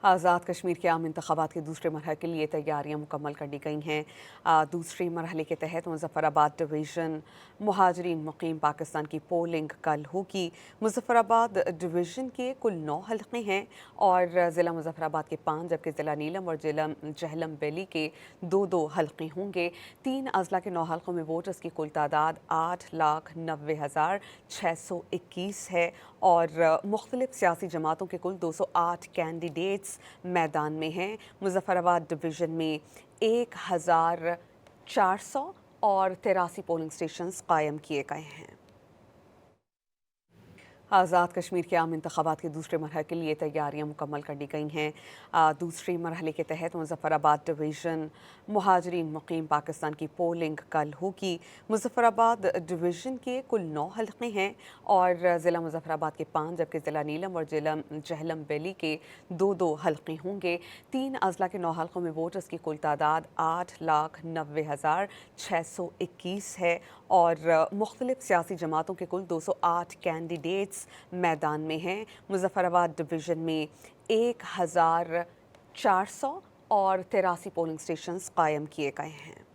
आज़ाद कश्मीर के आम इंतखाबात के दूसरे मरहले के लिए तैयारियां मुकम्मल कर ली गई हैं। दूसरे मरहले के तहत मुज़फ़्फ़राबाद डिवीज़न मुहाजिरीन मुकीम पाकिस्तान की पोलिंग कल होगी। मुज़फ़्फ़राबाद डिवीज़न के कुल 9 हलक़े हैं और ज़िला मुज़फ़्फ़राबाद के 5 जबकि ज़िला नीलम और ज़िला जहलम वैली के 2-2 हलक़े होंगे। 3 अज़ला के 9 हलक़ों में वोटर्स की कुल तादाद 8,90,621 है और मुख्तलिफ सियासी जमातों के कुल 208 कैंडिडेट्स मैदान में हैं। मुज़फ़्फ़राबाद डिवीज़न में 1,400 और 83 पोलिंग स्टेशंस कायम किए गए हैं। आज़ाद कश्मीर के आम इंतखाबात के दूसरे मरहले के लिए तैयारियां मुकम्मल कर ली गई हैं। दूसरे मरहले के तहत मुज़फ़्फ़राबाद डिवीज़न मुहाजिरीन मुकीम पाकिस्तान की पोलिंग कल होगी। मुज़फ़्फ़राबाद डिवीज़न के कुल 9 हलक़े हैं और ज़िला मुज़फ़्फ़राबाद के 5 जबकि ज़िला नीलम और ज़िला जहलम वैली के 2-2 हलक़े होंगे। 3 अज़ला के 9 हलक़ों में वोटर्स की कुल तादाद 8,90,621 है और मुख्तलिफ सियासी जमातों के कुल 208 कैंडिडेट्स मैदान में हैं। मुज़फ़्फ़राबाद डिवीज़न में 1,400 और 83 पोलिंग स्टेशंस कायम किए गए हैं।